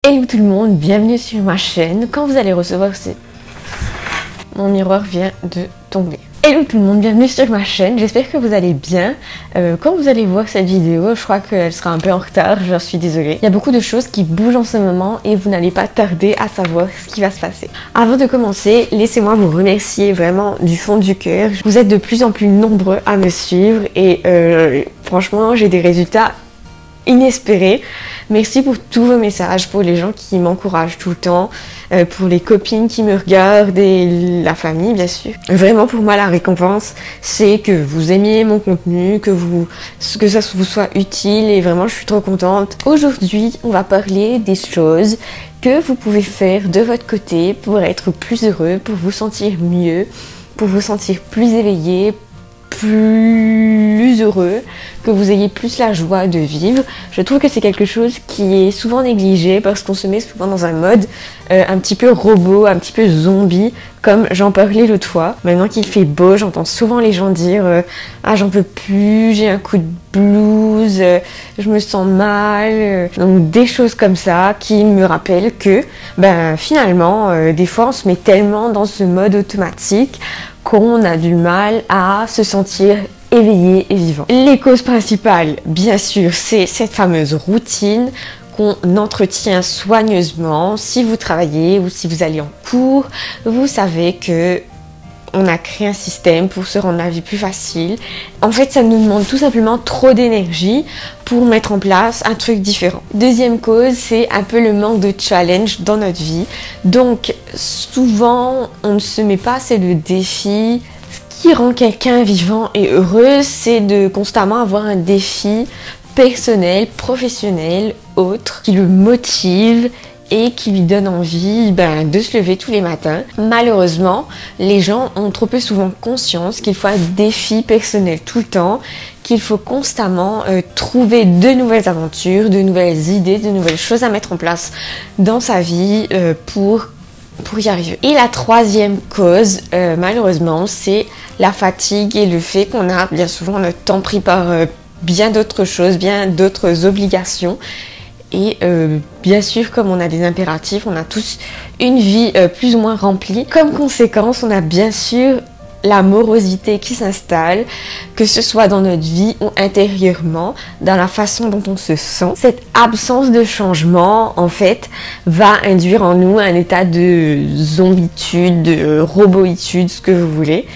Hello tout le monde, bienvenue sur ma chaîne. Quand vous allez recevoir mon miroir vient de tomber. Hello tout le monde, bienvenue sur ma chaîne, j'espère que vous allez bien. Quand vous allez voir cette vidéo, je crois qu'elle sera un peu en retard, je suis désolée. Il y a beaucoup de choses qui bougent en ce moment et vous n'allez pas tarder à savoir ce qui va se passer. Avant de commencer, laissez-moi vous remercier vraiment du fond du cœur. Vous êtes de plus en plus nombreux à me suivre et franchement, j'ai des résultats inespérés. Merci pour tous vos messages, pour les gens qui m'encouragent tout le temps, pour les copines qui me regardent et la famille bien sûr. Vraiment pour moi la récompense c'est que vous aimiez mon contenu, que ça vous soit utile et vraiment je suis trop contente. Aujourd'hui on va parler des choses que vous pouvez faire de votre côté pour être plus heureux, pour vous sentir mieux, pour vous sentir plus éveillé, plus heureux, que vous ayez plus la joie de vivre. Je trouve que c'est quelque chose qui est souvent négligé parce qu'on se met souvent dans un mode un petit peu robot, un petit peu zombie, comme j'en parlais l'autre fois. Maintenant qu'il fait beau, j'entends souvent les gens dire ah j'en peux plus, j'ai un coup de blues, je me sens mal, donc des choses comme ça qui me rappellent que finalement des fois on se met tellement dans ce mode automatique qu'on a du mal à se sentir éveillé et vivant. Les causes principales, bien sûr, c'est cette fameuse routine qu'on entretient soigneusement. Si vous travaillez ou si vous allez en cours, vous savez que on a créé un système pour se rendre la vie plus facile. En fait, ça nous demande tout simplement trop d'énergie pour mettre en place un truc différent. Deuxième cause, c'est un peu le manque de challenge dans notre vie. Donc, souvent, on ne se met pas assez de défis. Ce qui rend quelqu'un vivant et heureux, c'est de constamment avoir un défi personnel, professionnel, autre, qui le motive et qui lui donne envie de se lever tous les matins. Malheureusement, les gens ont trop peu souvent conscience qu'il faut un défi personnel tout le temps, qu'il faut constamment trouver de nouvelles aventures, de nouvelles idées, de nouvelles choses à mettre en place dans sa vie pour y arriver. Et la troisième cause, malheureusement, c'est la fatigue et le fait qu'on a bien souvent notre temps pris par bien d'autres choses, bien d'autres obligations. Et bien sûr, comme on a des impératifs, on a tous une vie plus ou moins remplie. Comme conséquence, on a bien sûr la morosité qui s'installe, que ce soit dans notre vie ou intérieurement, dans la façon dont on se sent. Cette absence de changement, en fait, va induire en nous un état de zombitude, de roboitude, ce que vous voulez,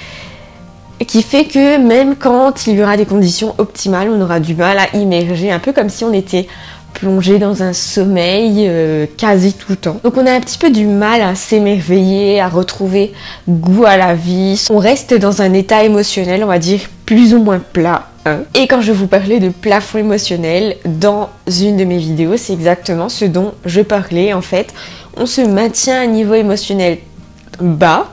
qui fait que même quand il y aura des conditions optimales, on aura du mal à immerger, un peu comme si on était plongé dans un sommeil quasi tout le temps. Donc on a un petit peu du mal à s'émerveiller, à retrouver goût à la vie. On reste dans un état émotionnel, on va dire, plus ou moins plat. Et quand je vous parlais de plafond émotionnel dans une de mes vidéos, c'est exactement ce dont je parlais. En fait, on se maintient à un niveau émotionnel bas,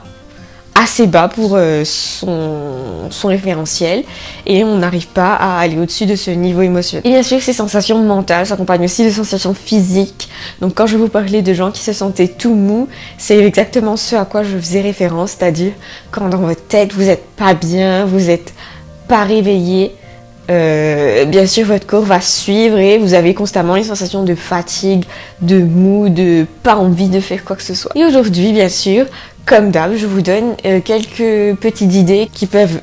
assez bas pour son référentiel, et on n'arrive pas à aller au-dessus de ce niveau émotionnel. Et bien sûr, ces sensations mentales s'accompagnent aussi de sensations physiques. Donc quand je vous parlais de gens qui se sentaient tout mous, c'est exactement ce à quoi je faisais référence, c'est-à-dire quand dans votre tête vous n'êtes pas bien, vous n'êtes pas réveillé, bien sûr votre corps va suivre et vous avez constamment une sensation de fatigue, de mou, de pas envie de faire quoi que ce soit. Et aujourd'hui, bien sûr, comme d'hab, je vous donne quelques petites idées qui peuvent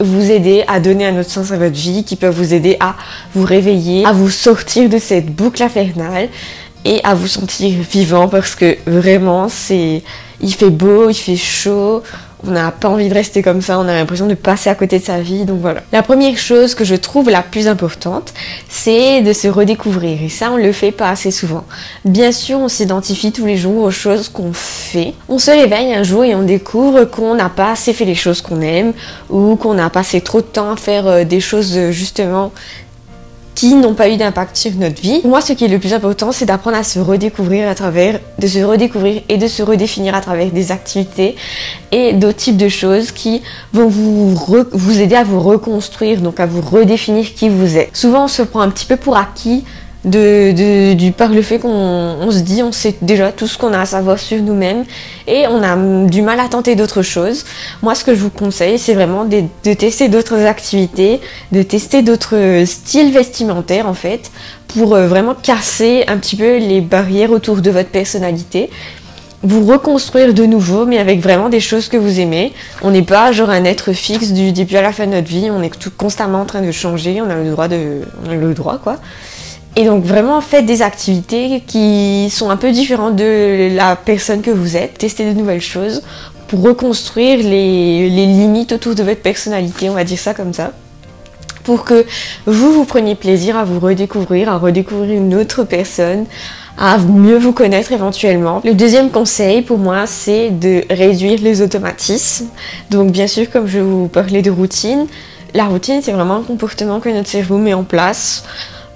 vous aider à donner un autre sens à votre vie, qui peuvent vous aider à vous réveiller, à vous sortir de cette boucle infernale et à vous sentir vivant, parce que vraiment il fait beau, il fait chaud, on n'a pas envie de rester comme ça, on a l'impression de passer à côté de sa vie, donc voilà. La première chose que je trouve la plus importante, c'est de se redécouvrir, et ça on le fait pas assez souvent. Bien sûr, on s'identifie tous les jours aux choses qu'on fait. On se réveille un jour et on découvre qu'on n'a pas assez fait les choses qu'on aime, ou qu'on a passé trop de temps à faire des choses justement qui n'ont pas eu d'impact sur notre vie. Pour moi, ce qui est le plus important, c'est d'apprendre à se redécouvrir de se redécouvrir et de se redéfinir à travers des activités et d'autres types de choses qui vont vous aider à vous reconstruire, donc à vous redéfinir qui vous êtes. Souvent, on se prend un petit peu pour acquis par le fait qu'on se dit on sait déjà tout ce qu'on a à savoir sur nous-mêmes et on a du mal à tenter d'autres choses. Moi, ce que je vous conseille, c'est vraiment de tester d'autres activités, de tester d'autres styles vestimentaires en fait, pour vraiment casser un petit peu les barrières autour de votre personnalité, vous reconstruire de nouveau, mais avec vraiment des choses que vous aimez. On n'est pas genre un être fixe du début à la fin de notre vie, on est constamment en train de changer, on a le droit quoi. Et donc vraiment faites des activités qui sont un peu différentes de la personne que vous êtes. Testez de nouvelles choses pour reconstruire les limites autour de votre personnalité, on va dire ça comme ça. Pour que vous preniez plaisir à vous redécouvrir, à redécouvrir une autre personne, à mieux vous connaître éventuellement. Le deuxième conseil pour moi, c'est de réduire les automatismes. Donc bien sûr, comme je vous parlais de routine, la routine c'est vraiment un comportement que notre cerveau met en place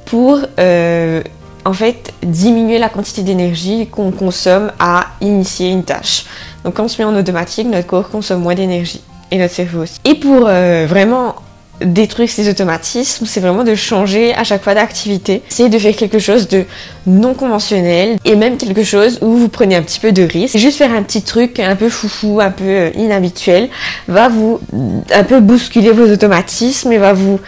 pour en fait diminuer la quantité d'énergie qu'on consomme à initier une tâche. Donc quand on se met en automatique, notre corps consomme moins d'énergie et notre cerveau aussi. Et pour vraiment détruire ces automatismes, c'est vraiment de changer à chaque fois d'activité. C'est de faire quelque chose de non conventionnel et même quelque chose où vous prenez un petit peu de risque. Juste faire un petit truc un peu foufou, un peu inhabituel, va vous un peu bousculer vos automatismes et va vous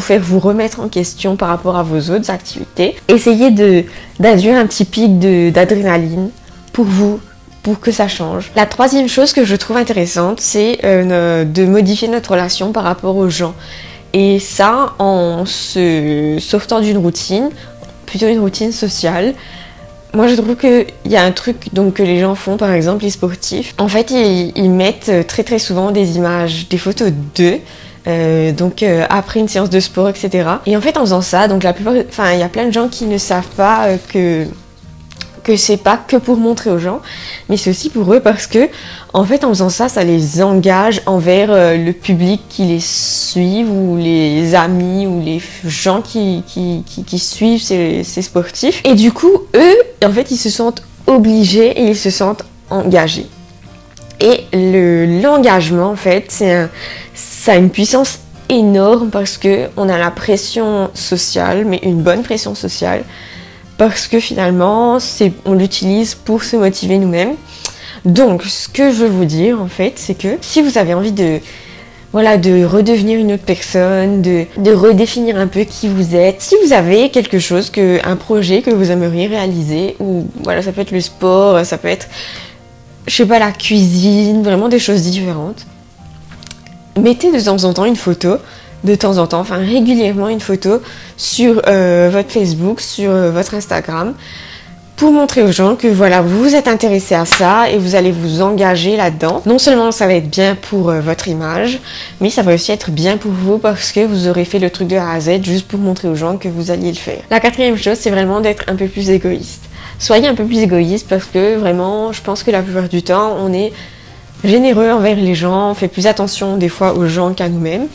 faire vous remettre en question par rapport à vos autres activités. Essayez d'induire un petit pic d'adrénaline pour vous, pour que ça change. La troisième chose que je trouve intéressante, c'est de modifier notre relation par rapport aux gens. Et ça, en se sortant d'une routine, plutôt une routine sociale. Moi, je trouve qu'il y a un truc donc, que les gens font, par exemple les sportifs. En fait, ils mettent très très souvent des images, des photos d'eux. Après une séance de sport, etc. Et en fait, en faisant ça, donc il y a plein de gens qui ne savent pas que c'est pas que pour montrer aux gens, mais c'est aussi pour eux parce que, en fait, en faisant ça, ça les engage envers le public qui les suivent ou les amis ou les gens qui suivent ces sportifs. Et du coup, eux, en fait, ils se sentent obligés et ils se sentent engagés. Et l'engagement, en fait, ça a une puissance énorme parce que on a la pression sociale, mais une bonne pression sociale. Parce que finalement, on l'utilise pour se motiver nous-mêmes. Donc, ce que je veux vous dire, en fait, c'est que si vous avez envie de redevenir une autre personne, de redéfinir un peu qui vous êtes, si vous avez quelque chose, un projet que vous aimeriez réaliser, ou voilà, ça peut être le sport, ça peut être, je sais pas, la cuisine, vraiment des choses différentes, mettez de temps en temps une photo, régulièrement une photo sur votre Facebook, sur votre Instagram, pour montrer aux gens que voilà, vous êtes intéressé à ça et vous allez vous engager là-dedans. Non seulement ça va être bien pour votre image, mais ça va aussi être bien pour vous parce que vous aurez fait le truc de A à Z juste pour montrer aux gens que vous alliez le faire. La quatrième chose, c'est vraiment d'être un peu plus égoïste. Soyez un peu plus égoïste parce que vraiment, je pense que la plupart du temps, on est généreux envers les gens, on fait plus attention des fois aux gens qu'à nous-mêmes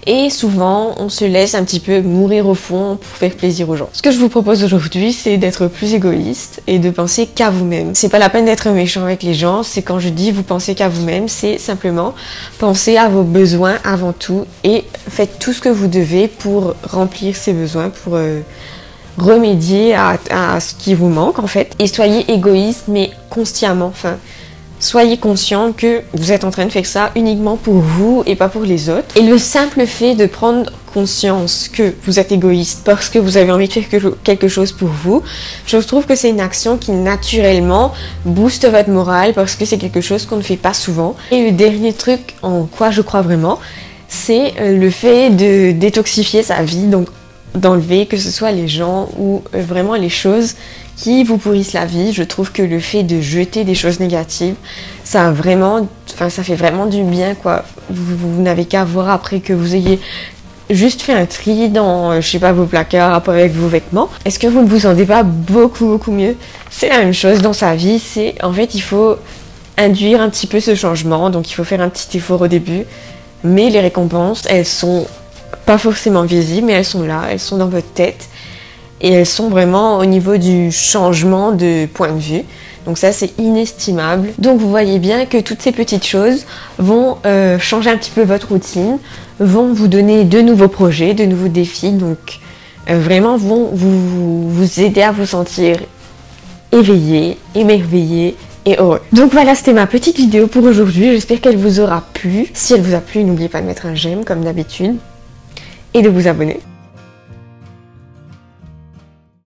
et souvent on se laisse un petit peu mourir au fond pour faire plaisir aux gens. Ce que je vous propose aujourd'hui, c'est d'être plus égoïste et de penser qu'à vous-même. C'est pas la peine d'être méchant avec les gens, c'est quand je dis vous pensez qu'à vous-même, c'est simplement penser à vos besoins avant tout et faites tout ce que vous devez pour remplir ces besoins, pour remédier à ce qui vous manque en fait. Et soyez égoïste mais consciemment, soyez conscient que vous êtes en train de faire ça uniquement pour vous et pas pour les autres. Et le simple fait de prendre conscience que vous êtes égoïste parce que vous avez envie de faire quelque chose pour vous, je trouve que c'est une action qui naturellement booste votre morale parce que c'est quelque chose qu'on ne fait pas souvent. Et le dernier truc en quoi je crois vraiment, c'est le fait de détoxifier sa vie, donc d'enlever que ce soit les gens ou vraiment les choses qui vous pourrissent la vie. Je trouve que le fait de jeter des choses négatives, ça fait vraiment du bien quoi. Vous n'avez qu'à voir après que vous ayez juste fait un tri dans, je sais pas, vos placards avec vos vêtements. Est-ce que vous ne vous sentez pas beaucoup mieux? C'est la même chose dans sa vie, en fait il faut induire un petit peu ce changement, donc il faut faire un petit effort au début, mais les récompenses, elles sont pas forcément visibles, mais elles sont là, elles sont dans votre tête. Et elles sont vraiment au niveau du changement de point de vue. Donc ça, c'est inestimable. Donc vous voyez bien que toutes ces petites choses vont changer un petit peu votre routine, vont vous donner de nouveaux projets, de nouveaux défis. Donc vraiment vont vous aider à vous sentir éveillé, émerveillé et heureux. Donc voilà, c'était ma petite vidéo pour aujourd'hui. J'espère qu'elle vous aura plu. Si elle vous a plu, n'oubliez pas de mettre un j'aime comme d'habitude et de vous abonner.